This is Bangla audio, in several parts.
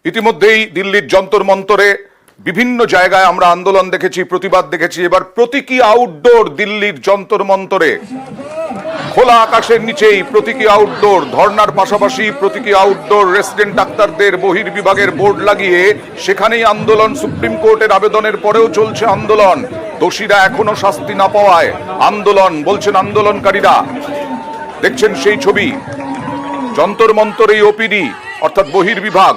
ইতিমধ্যেই দিল্লির যন্তর মন্তরে বিভিন্ন জায়গায় আমরা আন্দোলন দেখেছি, প্রতিবাদ দেখেছি। এবার প্রতীকী আউটডোর দিল্লির যন্তর মন্তরে, খোলা আকাশের নিচেই প্রতীকী আউটডোর, ধর্নার পাশাপাশি প্রতীকী আউটডোর রেসিডেন্ট ডাক্তারদের বহির্বিভাগের বোর্ড লাগিয়ে সেখানেই আন্দোলন। সুপ্রিম কোর্টের আবেদনের পরেও চলছে আন্দোলন। দোষীরা এখনো শাস্তি না পাওয়ায় আন্দোলন, বলছেন আন্দোলনকারীরা। দেখছেন সেই ছবি, যন্তর মন্তর এই ওপিডি অর্থাৎ বহির্বিভাগ।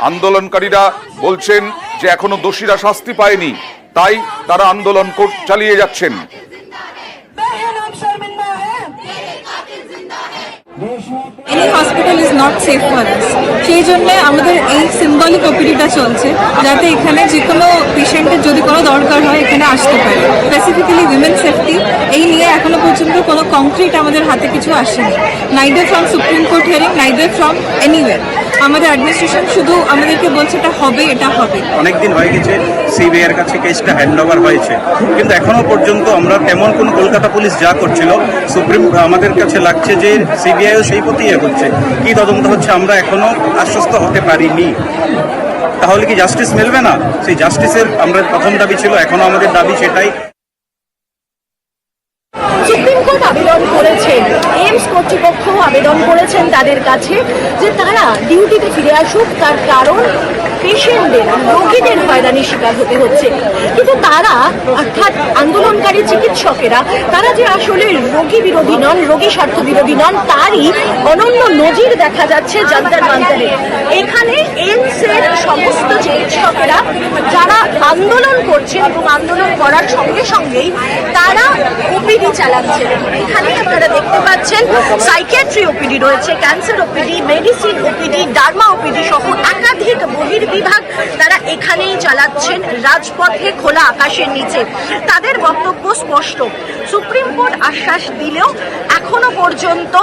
আন্দোলনকারীরা বলছেন যে এখনো দোষীরা শাস্তি পায়নি, তাই তারা আন্দোলন চালিয়ে যাচ্ছেন। Any hospital is not safe for us. সেই জন্য আমাদের এই সিম্বলিক ওপিডিটা চলছে, যাতে এখানে যে কোনো পেশেন্টের যদি কোনো দরকার হয় এখানে আসতে পারে। স্পেসিফিক্যালি উইমেন সেফটি, এই নিয়ে এখনো পর্যন্ত কোনো কংক্রিট আমাদের হাতে কিছু আসেনি। Neither from supreme court hearing, neither from anyway. আমাদের অ্যাডমিনিস্ট্রেশন শুধু আমাদেরকে বলছে এটা হবে, এটা হবে। অনেকদিন হয়ে গেছে সিবিআই এর কাছে কেসটা হ্যান্ড ওভার হয়েছে, কিন্তু এখনো পর্যন্ত আমরা তেমন কোন কলকাতা পুলিশ যা করছিল সুপ্রিম আমাদের কাছে লাগছে যে সিবিআইও সেই প্রতি করছে। কি তদন্ত হচ্ছে আমরা এখনো আশ্বস্ত হতে পারিনি। তাহলে কি জাস্টিস মিলবে না? সেই জাস্টিসের আমরা প্রথম দাবি ছিল, এখনো আমাদের দাবি সেটাই। সুপ্রিম কোর্ট আবেদন করেছেন, এইমস কর্তৃপক্ষ আবেদন করেছেন তাদের কাছে যে তারা ডিউটিতে ফিরে আসুক, তার কারণ পেশেন্টদের, রোগীদের হয়রানির শিকার হতে হচ্ছে। কিন্তু তারা অর্থাৎ আন্দোলনকারী চিকিৎসকেরা তারা যে আসলে রোগী বিরোধী নন, রোগী স্বার্থ বিরোধী নন, তারই অনন্য নজির দেখা যাচ্ছে যন্তর মন্তরে। এখানে এইমসের সমস্ত চিকিৎসকেরা যারা আন্দোলন করছেন এবং আন্দোলন করার সঙ্গে সঙ্গেই তারা ওপিডি চালাচ্ছেন। এখানে আপনারা দেখতে পাচ্ছেন সাইকিয়াট্রি ওপিডি রয়েছে, cancer OPD, medicine OPD, derma OPD সহ একাধিক বহির্বিভাগ তারা এখানেই চালাচ্ছেন রাজপথে, খোলা আকাশের নিচে। তাদের বক্তব্য স্পষ্ট, সুপ্রিম কোর্ট আশ্বাস দিলেও এখনো পর্যন্ত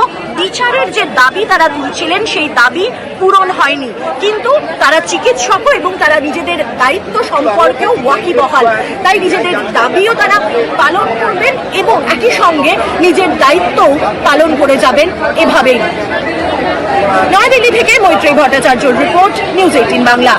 বিচারের যে দাবি তারা তুলছিলেন সেই দাবি পূরণ হয়নি। কিন্তু তারা চিকিৎসক এবং তারা নিজেদের দায়িত্ব সম্পর্কেও ওয়াকিবহাল, তাই নিজেদের দাবিও তারা পালন করবেন এবং একই সঙ্গে নিজের দায়িত্বও পালন করে যাবেন এভাবেই। নয়াদিল্লি থেকে মৈত্রী ভট্টাচার্যর রিপোর্ট, নিউজ 18 বাংলা।